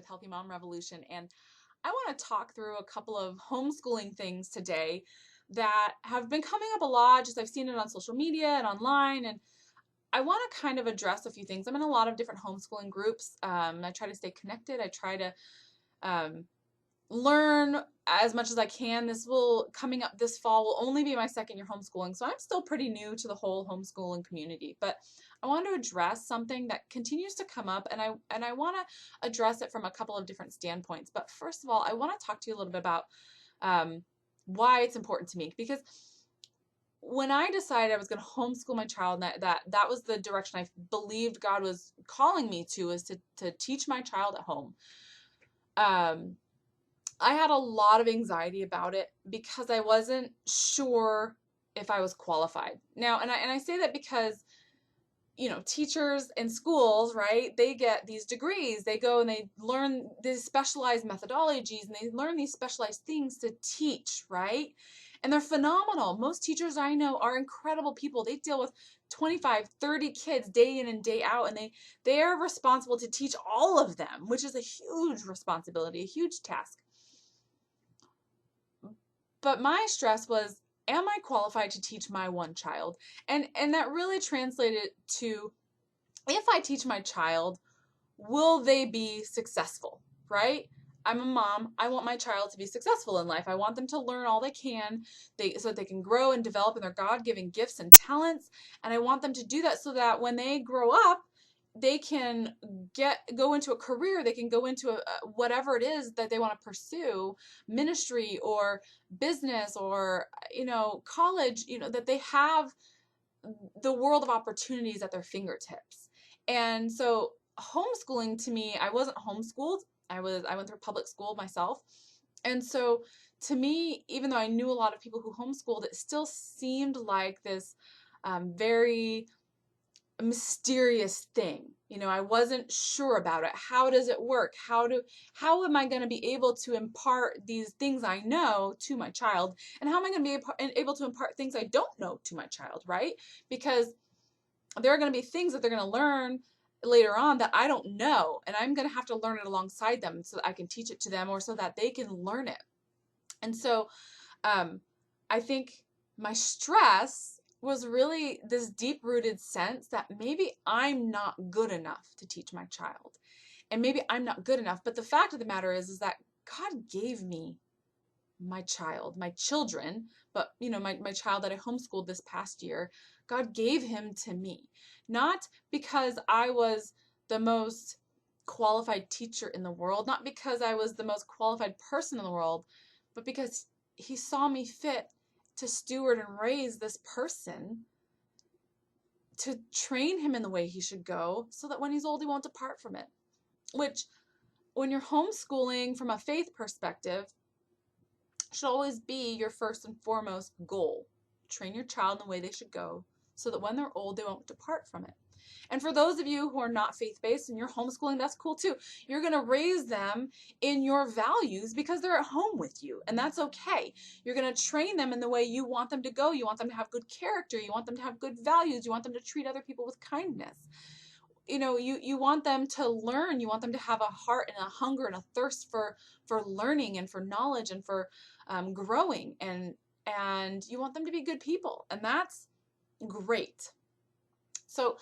Healthy Mom Revolution, and I want to talk through a couple of homeschooling things today that have been coming up a lot. Just I've seen it on social media and online, and I want to kind of address a few things. I'm in a lot of different homeschooling groups. I try to stay connected. I try to learn as much as I can. Coming up this fall will only be my second year homeschooling, so I'm still pretty new to the whole homeschooling community. But I want to address something that continues to come up, and I want to address it from a couple of different standpoints. But first of all, I want to talk to you a little bit about why it's important to me, because when I decided I was going to homeschool my child, and that was the direction I believed God was calling me to, is to teach my child at home. I had a lot of anxiety about it because I wasn't sure if I was qualified. Now, and I say that because, teachers in schools, right, they get these degrees. They go and they learn these specialized methodologies, and they learn these specialized things to teach, right? And they're phenomenal. Most teachers I know are incredible people. They deal with 25, 30 kids day in and day out, and they are responsible to teach all of them, which is a huge responsibility, a huge task. But my stress was, am I qualified to teach my one child? And that really translated to, if I teach my child, will they be successful, right? I'm a mom. I want my child to be successful in life. I want them to learn all they can so that they can grow and develop in their God-given gifts and talents. And I want them to do that so that when they grow up, they can go into a career, they can go into whatever it is that they want to pursue, ministry or business or, college, that they have the world of opportunities at their fingertips. And so homeschooling, to me, I wasn't homeschooled. I went through public school myself. And so to me, even though I knew a lot of people who homeschooled, it still seemed like this very mysterious thing. I wasn't sure about it. How does it work? How am I going to be able to impart these things I know to my child? And how am I going to be able to impart things I don't know to my child, right? Because there are going to be things that they're going to learn later on that I don't know, and I'm going to have to learn it alongside them so that I can teach it to them, or so that they can learn it. And so I think my stress was really this deep-rooted sense that maybe I'm not good enough to teach my child. And maybe I'm not good enough. But the fact of the matter is that God gave me my child, my children, but my child that I homeschooled this past year, God gave him to me. Not because I was the most qualified teacher in the world, not because I was the most qualified person in the world, but because he saw me fit to steward and raise this person, to train him in the way he should go, so that when he's old, he won't depart from it. Which, when you're homeschooling from a faith perspective, should always be your first and foremost goal. Train your child in the way they should go, so that when they're old, they won't depart from it. And for those of you who are not faith-based and you're homeschooling, that's cool too. You're going to raise them in your values because they're at home with you, and that's okay. You're going to train them in the way you want them to go. You want them to have good character. You want them to have good values. You want them to treat other people with kindness. You want them to learn. You want them to have a heart and a hunger and a thirst for learning and for knowledge and for growing. And you want them to be good people. And that's great. So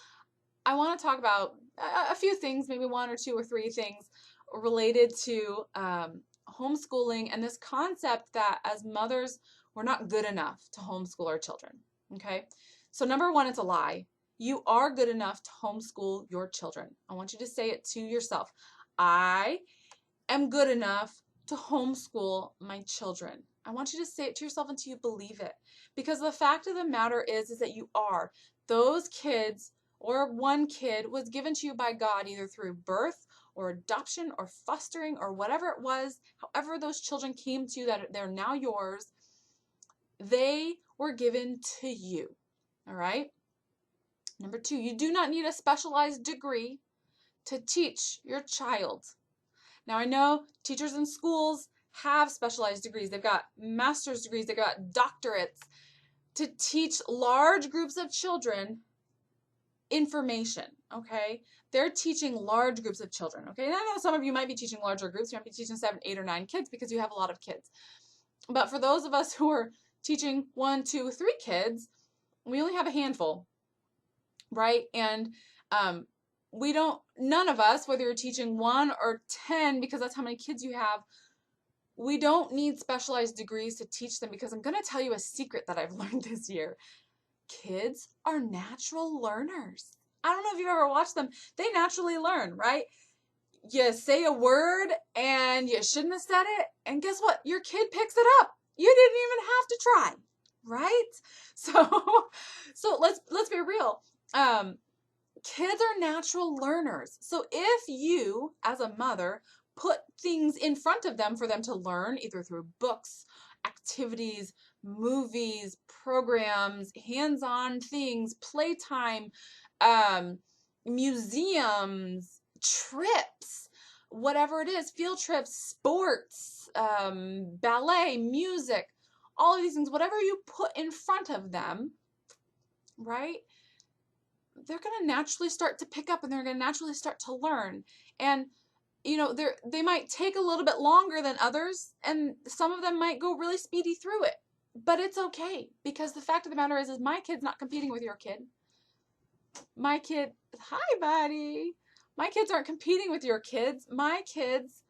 I want to talk about a few things, maybe one or two or three things related to homeschooling and this concept that as mothers, we're not good enough to homeschool our children. Okay? So number one, it's a lie. You are good enough to homeschool your children. I want you to say it to yourself. I am good enough to homeschool my children. I want you to say it to yourself until you believe it. Because the fact of the matter is that you are. Those kids, or one kid, was given to you by God either through birth or adoption or fostering or whatever it was, however those children came to you that they're now yours, they were given to you. All right? Number two, you do not need a specialized degree to teach your child. Now, I know teachers in schools have specialized degrees. They've got master's degrees. They've got doctorates to teach large groups of children information, okay? They're teaching large groups of children, okay? And I know some of you might be teaching larger groups. You might be teaching 7, 8, or 9 kids because you have a lot of kids. But for those of us who are teaching 1, 2, 3 kids, we only have a handful, right? And none of us, whether you're teaching 1 or 10, because that's how many kids you have, we don't need specialized degrees to teach them, because I'm going to tell you a secret that I've learned this year. Kids are natural learners. I don't know if you've ever watched them. They naturally learn, right? You say a word and you shouldn't have said it, and guess what? Your kid picks it up. You didn't even have to try, right? So let's be real. Kids are natural learners. So if you, as a mother, put things in front of them for them to learn, either through books, activities, movies, programs, hands-on things, playtime, museums, trips, whatever it is, field trips, sports, ballet, music, all of these things, whatever you put in front of them, right? They're going to naturally start to pick up, and they're going to naturally start to learn. And they might take a little bit longer than others, and some of them might go really speedy through it. But it's okay, because the fact of the matter is my kid's not competing with your kid. My kid, hi buddy. My kids aren't competing with your kids. My kids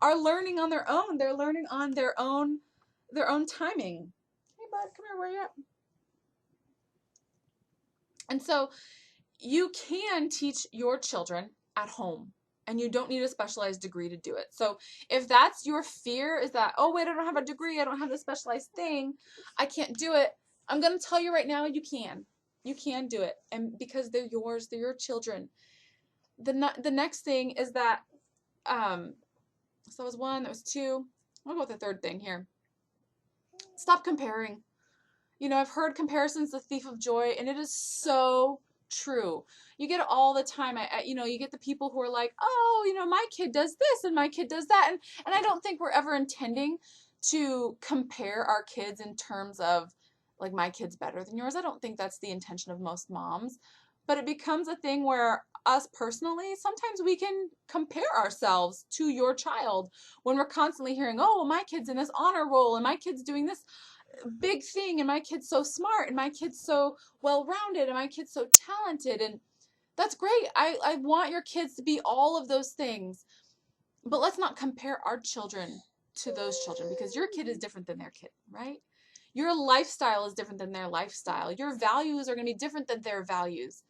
are learning on their own. They're learning on their own timing. Hey bud, come here, where you at? And so you can teach your children at home, and you don't need a specialized degree to do it. So if that's your fear, is that, oh wait, I don't have a degree, I don't have the specialized thing, I can't do it. I'm going to tell you right now, you can. You can do it. And because they're yours, they're your children. The next thing is that, so that was 1, that was 2. I'll go with the third thing here. Stop comparing. I've heard comparison's the thief of joy, and it is so true. You get it all the time. You get the people who are like, oh, my kid does this and my kid does that. And I don't think we're ever intending to compare our kids in terms of, like, my kid's better than yours. I don't think that's the intention of most moms. But it becomes a thing where us personally, sometimes we can compare ourselves to your child when we're constantly hearing, oh, my kid's in this honor roll, and my kid's doing this big thing, and my kid's so smart, and my kid's so well-rounded, and my kid's so talented. And that's great. I want your kids to be all of those things, but let's not compare our children to those children, because your kid is different than their kid, right? Your lifestyle is different than their lifestyle. Your values are going to be different than their values.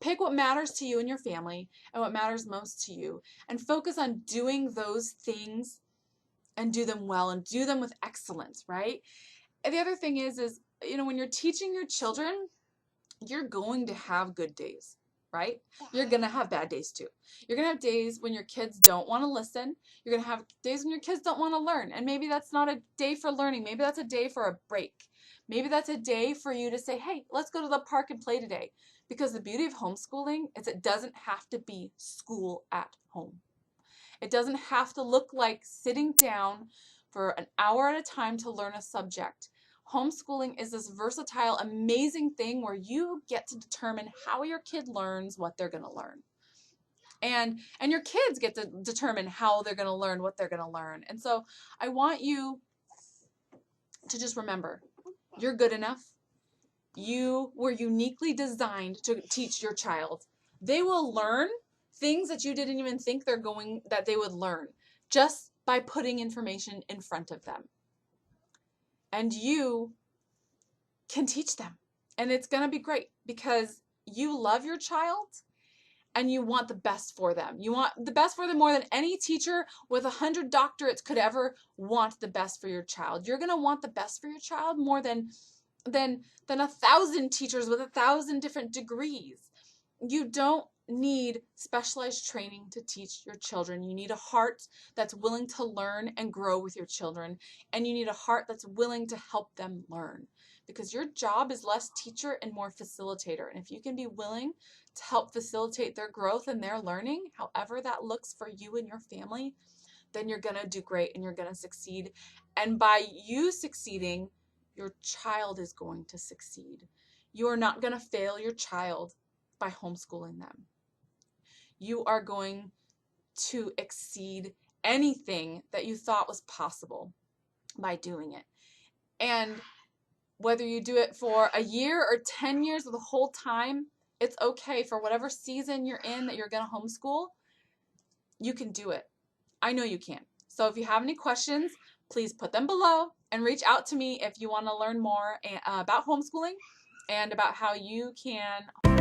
Pick what matters to you and your family, and what matters most to you, and focus on doing those things, and do them well, and do them with excellence, right? And the other thing is when you're teaching your children, you're going to have good days, right? You're going to have bad days too. You're going to have days when your kids don't want to listen. You're going to have days when your kids don't want to learn. And maybe that's not a day for learning. Maybe that's a day for a break. Maybe that's a day for you to say, hey, let's go to the park and play today. Because the beauty of homeschooling is it doesn't have to be school at home. It doesn't have to look like sitting down for an hour at a time to learn a subject. Homeschooling is this versatile, amazing thing where you get to determine how your kid learns what they're going to learn. And your kids get to determine how they're going to learn what they're going to learn. And so I want you to just remember, you're good enough. You were uniquely designed to teach your child. They will learn things that you didn't even think that they would learn just by putting information in front of them. And you can teach them. And it's going to be great because you love your child and you want the best for them. You want the best for them more than any teacher with 100 doctorates could ever want the best for your child. You're going to want the best for your child more than 1,000 teachers with 1,000 different degrees. You don't need specialized training to teach your children. You need a heart that's willing to learn and grow with your children. And you need a heart that's willing to help them learn. Because your job is less teacher and more facilitator. And if you can be willing to help facilitate their growth and their learning, however that looks for you and your family, then you're going to do great and you're going to succeed. And by you succeeding, your child is going to succeed. You are not going to fail your child. by homeschooling them. You are going to exceed anything that you thought was possible by doing it. And whether you do it for a year or 10 years or the whole time, it's okay. For whatever season you're in that you're going to homeschool, you can do it. I know you can. So if you have any questions, please put them below and reach out to me if you want to learn more about homeschooling and about how you can